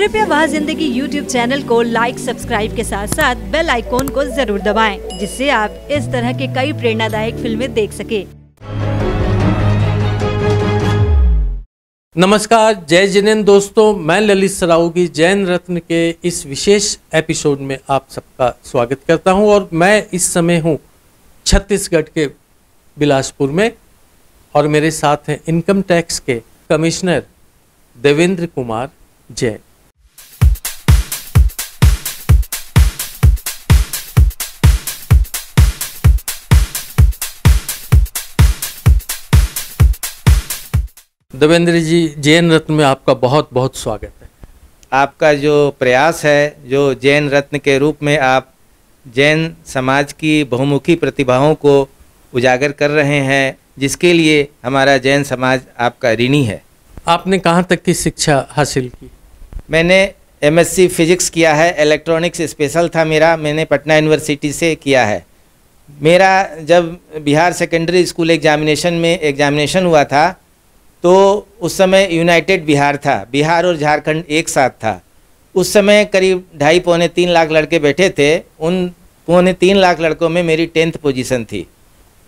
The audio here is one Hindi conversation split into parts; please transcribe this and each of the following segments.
कृपया वह जिंदगी YouTube चैनल को लाइक, सब्सक्राइब के साथ साथ बेल आइकॉन को जरूर दबाएं, जिससे आप इस तरह के कई प्रेरणादायक फिल्में देख सके। नमस्कार, जय जिनेंद्र दोस्तों, मैं ललित सरावगी जैन रत्न के इस विशेष एपिसोड में आप सबका स्वागत करता हूं। और मैं इस समय हूं छत्तीसगढ़ के बिलासपुर में और मेरे साथ हैं इनकम टैक्स के कमिश्नर देवेंद्र कुमार जैन। देवेंद्र जी, जैन रत्न में आपका बहुत बहुत स्वागत है। आपका जो प्रयास है, जो जैन रत्न के रूप में आप जैन समाज की बहुमुखी प्रतिभाओं को उजागर कर रहे हैं, जिसके लिए हमारा जैन समाज आपका ऋणी है। आपने कहाँ तक की शिक्षा हासिल की? मैंने MSc फिजिक्स किया है, इलेक्ट्रॉनिक्स स्पेशल था मेरा, मैंने पटना यूनिवर्सिटी से किया है। मेरा जब बिहार सेकेंडरी स्कूल एग्जामिनेशन हुआ था तो उस समय यूनाइटेड बिहार था, बिहार और झारखंड एक साथ था। उस समय करीब 2.5-3 लाख लड़के बैठे थे। उन 2.5 लाख लड़कों में मेरी 10th पोजीशन थी।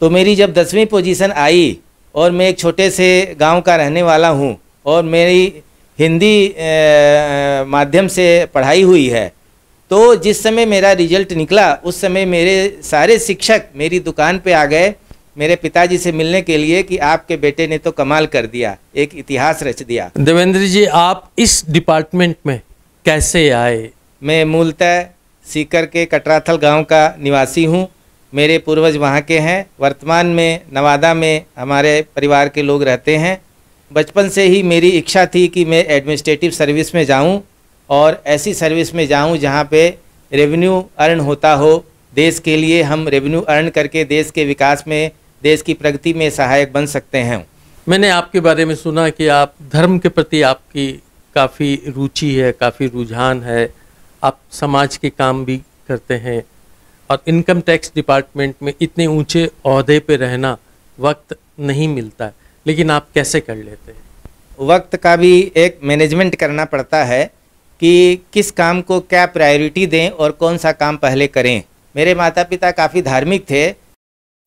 तो मेरी जब 10वीं पोजीशन आई और मैं एक छोटे से गांव का रहने वाला हूं और मेरी हिंदी माध्यम से पढ़ाई हुई है, तो जिस समय मेरा रिजल्ट निकला उस समय मेरे सारे शिक्षक मेरी दुकान पे आ गए मेरे पिताजी से मिलने के लिए कि आपके बेटे ने तो कमाल कर दिया, एक इतिहास रच दिया। देवेंद्र जी, आप इस डिपार्टमेंट में कैसे आए? मैं मूलतः सीकर के कटराथल गांव का निवासी हूं। मेरे पूर्वज वहां के हैं। वर्तमान में नवादा में हमारे परिवार के लोग रहते हैं। बचपन से ही मेरी इच्छा थी कि मैं एडमिनिस्ट्रेटिव सर्विस में जाऊं और ऐसी सर्विस में जाऊं जहां पे रेवेन्यू अर्न होता हो। देश के लिए हम रेवेन्यू अर्न करके देश के विकास में, देश की प्रगति में सहायक बन सकते हैं। मैंने आपके बारे में सुना कि आप धर्म के प्रति आपकी काफ़ी रुचि है, काफ़ी रुझान है, आप समाज के काम भी करते हैं और इनकम टैक्स डिपार्टमेंट में इतने ऊंचे ओहदे पे रहना वक्त नहीं मिलता है, लेकिन आप कैसे कर लेते हैं? वक्त का भी एक मैनेजमेंट करना पड़ता है कि किस काम को क्या प्रायोरिटी दें और कौन सा काम पहले करें। मेरे माता पिता काफ़ी धार्मिक थे।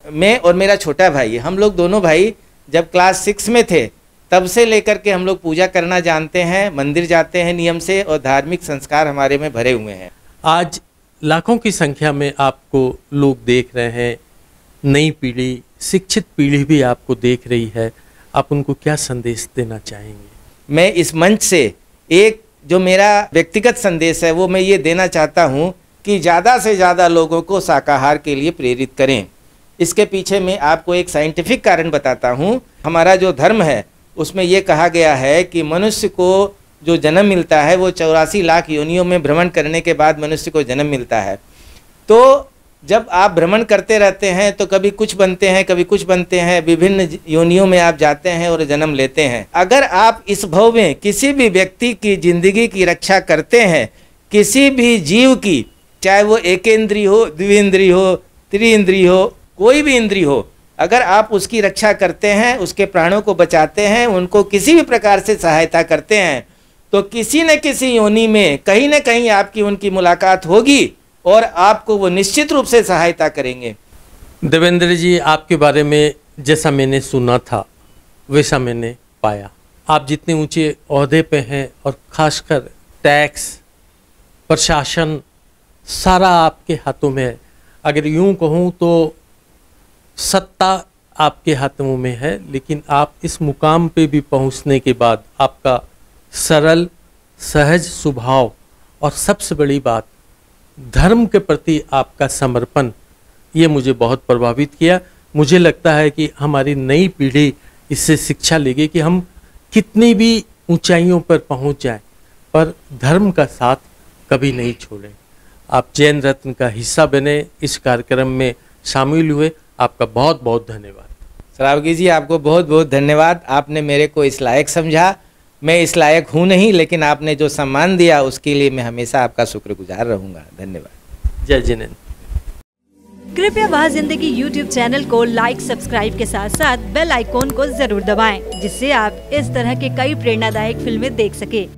मैं और मेरा छोटा भाई, हम लोग दोनों भाई जब क्लास 6 में थे तब से लेकर के हम लोग पूजा करना जानते हैं, मंदिर जाते हैं नियम से और धार्मिक संस्कार हमारे में भरे हुए हैं। आज लाखों की संख्या में आपको लोग देख रहे हैं, नई पीढ़ी, शिक्षित पीढ़ी भी आपको देख रही है, आप उनको क्या संदेश देना चाहेंगे? मैं इस मंच से एक जो मेरा व्यक्तिगत संदेश है वो मैं ये देना चाहता हूँ कि ज़्यादा से ज़्यादा लोगों को शाकाहार के लिए प्रेरित करें। इसके पीछे मैं आपको एक साइंटिफिक कारण बताता हूँ। हमारा जो धर्म है उसमें ये कहा गया है कि मनुष्य को जो जन्म मिलता है वो 84 लाख योनियों में भ्रमण करने के बाद मनुष्य को जन्म मिलता है। तो जब आप भ्रमण करते रहते हैं तो कभी कुछ बनते हैं, कभी कुछ बनते हैं, विभिन्न योनियों में आप जाते हैं और जन्म लेते हैं। अगर आप इस भव में किसी भी व्यक्ति की जिंदगी की रक्षा करते हैं, किसी भी जीव की, चाहे वो एकेंद्रीय हो, द्विइंद्रिय हो, त्रिइंद्रिय हो, कोई भी इंद्रिय हो, अगर आप उसकी रक्षा करते हैं, उसके प्राणों को बचाते हैं, उनको किसी भी प्रकार से सहायता करते हैं, तो किसी न किसी योनि में कहीं न कहीं आपकी उनकी मुलाकात होगी और आपको वो निश्चित रूप से सहायता करेंगे। देवेंद्र जी, आपके बारे में जैसा मैंने सुना था वैसा मैंने पाया। आप जितने ऊंचे ओहदे पे हैं और खासकर टैक्स, प्रशासन, सारा आपके हाथों में है। अगर यूं कहूँ तो सत्ता आपके हाथों में है, लेकिन आप इस मुकाम पे भी पहुंचने के बाद आपका सरल, सहज स्वभाव और सबसे बड़ी बात धर्म के प्रति आपका समर्पण, ये मुझे बहुत प्रभावित किया। मुझे लगता है कि हमारी नई पीढ़ी इससे शिक्षा लेगी कि हम कितनी भी ऊंचाइयों पर पहुंच जाएं, पर धर्म का साथ कभी नहीं छोड़ें। आप जैन रत्न का हिस्सा बने, इस कार्यक्रम में शामिल हुए, आपका बहुत बहुत धन्यवाद। सरावगी जी, आपको बहुत बहुत धन्यवाद। आपने मेरे को इस लायक समझा। मैं इस लायक हूँ नहीं, लेकिन आपने जो सम्मान दिया उसके लिए मैं हमेशा आपका शुक्रगुजार रहूँगा। धन्यवाद। जय जिनेंद्र। कृपया वह जिंदगी YouTube चैनल को लाइक, सब्सक्राइब के साथ साथ बेल आइकॉन को जरूर दबाएं, जिससे आप इस तरह के कई प्रेरणादायक फिल्में देख सके।